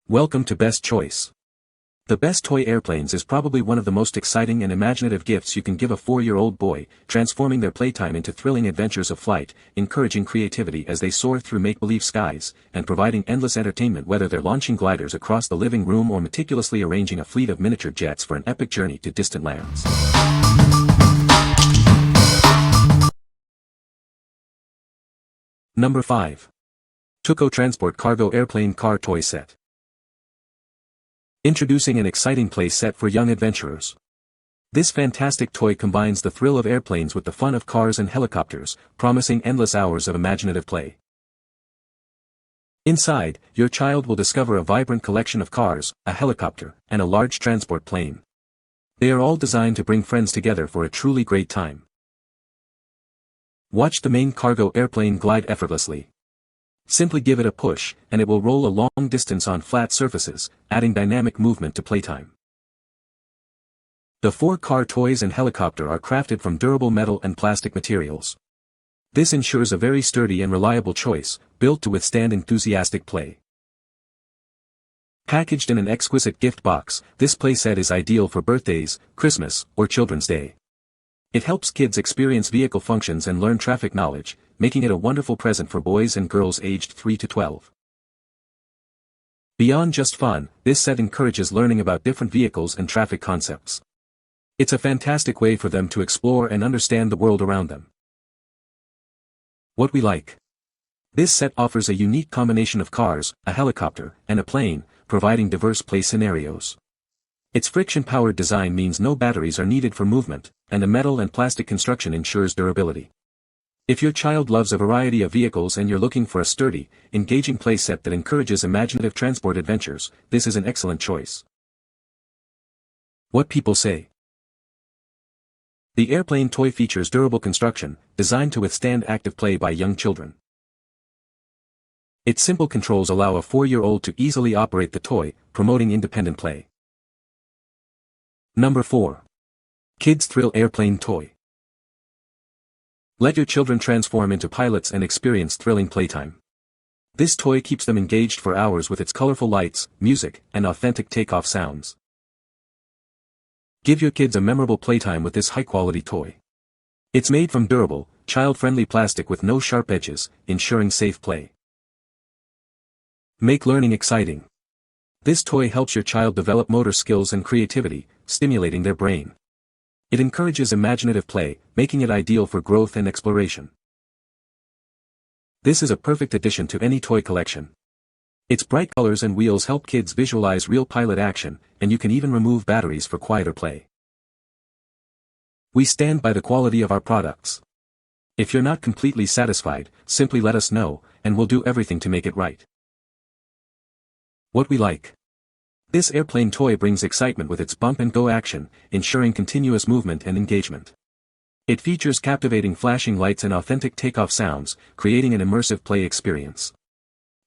Welcome to Best Choice. The Best Toy Airplanes is probably one of the most exciting and imaginative gifts you can give a 4-year-old boy, transforming their playtime into thrilling adventures of flight, encouraging creativity as they soar through make-believe skies, and providing endless entertainment whether they're launching gliders across the living room or meticulously arranging a fleet of miniature jets for an epic journey to distant lands. Number 5. Tuko Transport Cargo Airplane Car Toy Set. Introducing an exciting play set for young adventurers. This fantastic toy combines the thrill of airplanes with the fun of cars and helicopters, promising endless hours of imaginative play. Inside, your child will discover a vibrant collection of cars, a helicopter, and a large transport plane. They are all designed to bring friends together for a truly great time. Watch the main cargo airplane glide effortlessly. Simply give it a push, and it will roll a long distance on flat surfaces, adding dynamic movement to playtime. The 4 car toys and helicopter are crafted from durable metal and plastic materials. This ensures a very sturdy and reliable choice, built to withstand enthusiastic play. Packaged in an exquisite gift box, this playset is ideal for birthdays, Christmas, or Children's Day. It helps kids experience vehicle functions and learn traffic knowledge, making it a wonderful present for boys and girls aged 3 to 12. Beyond just fun, this set encourages learning about different vehicles and traffic concepts. It's a fantastic way for them to explore and understand the world around them. What we like. This set offers a unique combination of cars, a helicopter, and a plane, providing diverse play scenarios. Its friction-powered design means no batteries are needed for movement, and the metal and plastic construction ensures durability. If your child loves a variety of vehicles and you're looking for a sturdy, engaging playset that encourages imaginative transport adventures, this is an excellent choice. What people say. The airplane toy features durable construction, designed to withstand active play by young children. Its simple controls allow a 4-year-old to easily operate the toy, promoting independent play. Number 4. Kidsthrill Airplane Toy. Let your children transform into pilots and experience thrilling playtime. This toy keeps them engaged for hours with its colorful lights, music, and authentic takeoff sounds. Give your kids a memorable playtime with this high-quality toy. It's made from durable, child-friendly plastic with no sharp edges, ensuring safe play. Make learning exciting. This toy helps your child develop motor skills and creativity, stimulating their brain. It encourages imaginative play, making it ideal for growth and exploration. This is a perfect addition to any toy collection. Its bright colors and wheels help kids visualize real pilot action, and you can even remove batteries for quieter play. We stand by the quality of our products. If you're not completely satisfied, simply let us know, and we'll do everything to make it right. What we like. This airplane toy brings excitement with its bump-and-go action, ensuring continuous movement and engagement. It features captivating flashing lights and authentic takeoff sounds, creating an immersive play experience.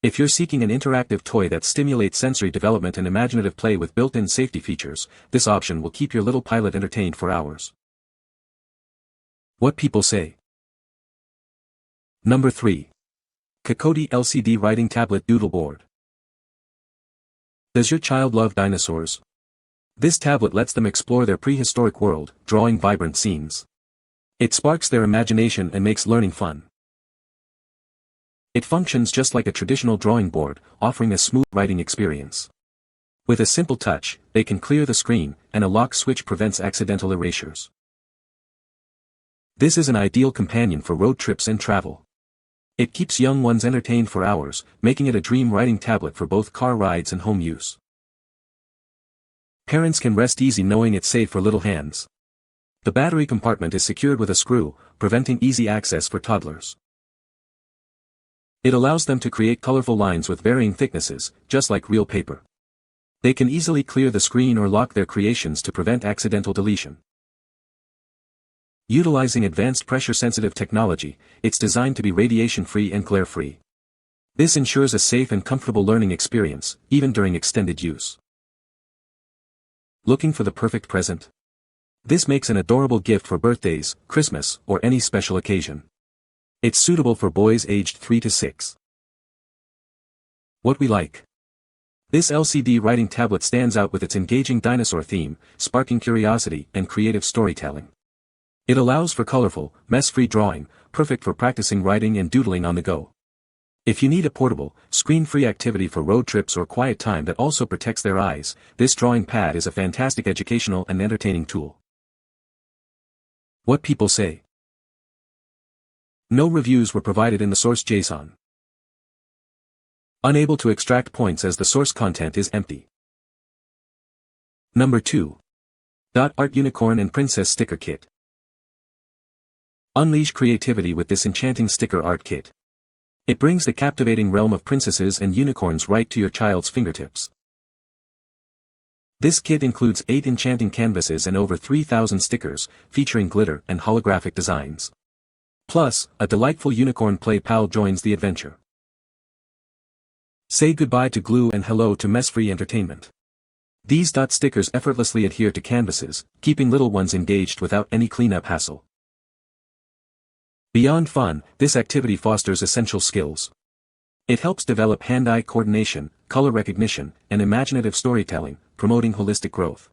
If you're seeking an interactive toy that stimulates sensory development and imaginative play with built-in safety features, this option will keep your little pilot entertained for hours. What people say. Number 3. KOKODI LCD Writing Tablet Doodle Board. Does your child love dinosaurs? This tablet lets them explore their prehistoric world, drawing vibrant scenes. It sparks their imagination and makes learning fun. It functions just like a traditional drawing board, offering a smooth writing experience. With a simple touch, they can clear the screen, and a lock switch prevents accidental erasures. This is an ideal companion for road trips and travel. It keeps young ones entertained for hours, making it a dream writing tablet for both car rides and home use. Parents can rest easy knowing it's safe for little hands. The battery compartment is secured with a screw, preventing easy access for toddlers. It allows them to create colorful lines with varying thicknesses, just like real paper. They can easily clear the screen or lock their creations to prevent accidental deletion. Utilizing advanced pressure-sensitive technology, it's designed to be radiation-free and glare-free. This ensures a safe and comfortable learning experience, even during extended use. Looking for the perfect present? This makes an adorable gift for birthdays, Christmas, or any special occasion. It's suitable for boys aged 3 to 6. What we like. This LCD writing tablet stands out with its engaging dinosaur theme, sparking curiosity and creative storytelling. It allows for colorful, mess-free drawing, perfect for practicing writing and doodling on the go. If you need a portable, screen-free activity for road trips or quiet time that also protects their eyes, this drawing pad is a fantastic educational and entertaining tool. What people say. No reviews were provided in the source JSON. Unable to extract points as the source content is empty. Number 2. Art Unicorn and Princess Sticker Kit. Unleash creativity with this enchanting sticker art kit. It brings the captivating realm of princesses and unicorns right to your child's fingertips. This kit includes 8 enchanting canvases and over 3,000 stickers, featuring glitter and holographic designs. Plus, a delightful unicorn play pal joins the adventure. Say goodbye to glue and hello to mess-free entertainment. These stickers effortlessly adhere to canvases, keeping little ones engaged without any cleanup hassle. Beyond fun, this activity fosters essential skills. It helps develop hand-eye coordination, color recognition, and imaginative storytelling, promoting holistic growth.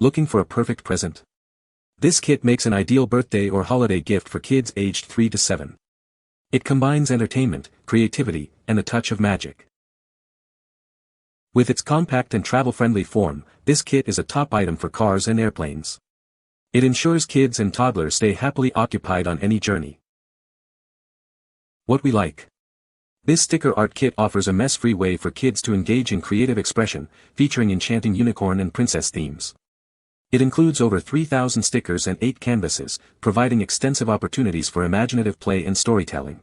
Looking for a perfect present? This kit makes an ideal birthday or holiday gift for kids aged 3 to 7. It combines entertainment, creativity, and a touch of magic. With its compact and travel-friendly form, this kit is a top item for cars and airplanes. It ensures kids and toddlers stay happily occupied on any journey. What we like. This sticker art kit offers a mess-free way for kids to engage in creative expression, featuring enchanting unicorn and princess themes. It includes over 3,000 stickers and 8 canvases, providing extensive opportunities for imaginative play and storytelling.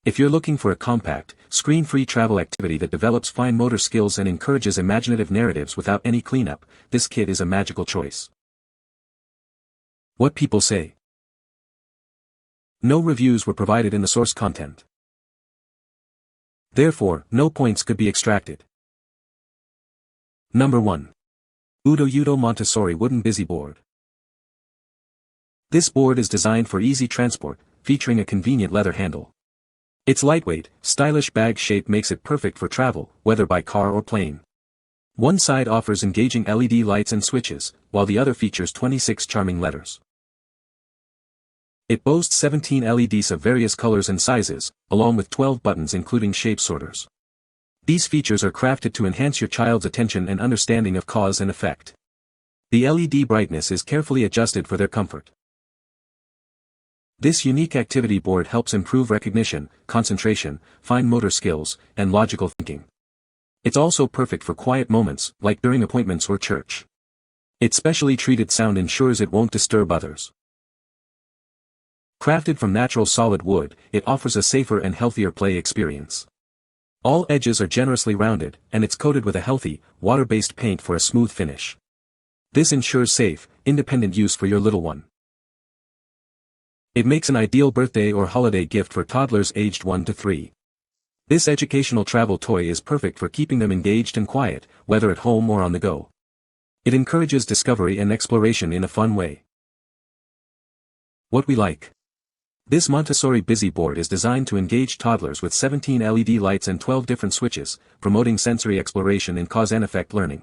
If you're looking for a compact, screen-free travel activity that develops fine motor skills and encourages imaginative narratives without any cleanup, this kit is a magical choice. What people say. No reviews were provided in the source content. Therefore, no points could be extracted. Number 1. UdoUto Montessori Wooden Busy Board. This board is designed for easy transport, featuring a convenient leather handle. Its lightweight, stylish bag shape makes it perfect for travel, whether by car or plane. One side offers engaging LED lights and switches, while the other features 26 charming letters. It boasts 17 LEDs of various colors and sizes, along with 12 buttons including shape sorters. These features are crafted to enhance your child's attention and understanding of cause and effect. The LED brightness is carefully adjusted for their comfort. This unique activity board helps improve recognition, concentration, fine motor skills, and logical thinking. It's also perfect for quiet moments, like during appointments or church. Its specially treated sound ensures it won't disturb others. Crafted from natural solid wood, it offers a safer and healthier play experience. All edges are generously rounded, and it's coated with a healthy, water-based paint for a smooth finish. This ensures safe, independent use for your little one. It makes an ideal birthday or holiday gift for toddlers aged 1 to 3. This educational travel toy is perfect for keeping them engaged and quiet, whether at home or on the go. It encourages discovery and exploration in a fun way. What we like. This Montessori Busy Board is designed to engage toddlers with 17 LED lights and 12 different switches, promoting sensory exploration and cause and effect learning.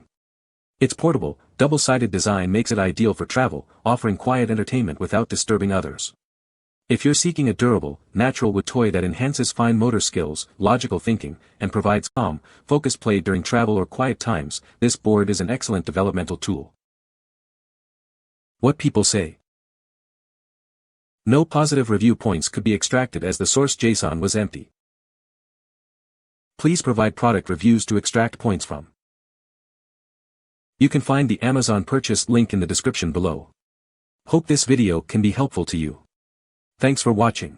Its portable, double-sided design makes it ideal for travel, offering quiet entertainment without disturbing others. If you're seeking a durable, natural wood toy that enhances fine motor skills, logical thinking, and provides calm, focused play during travel or quiet times, this board is an excellent developmental tool. What people say. No positive review points could be extracted as the source JSON was empty. Please provide product reviews to extract points from. You can find the Amazon purchase link in the description below. Hope this video can be helpful to you. Thanks for watching.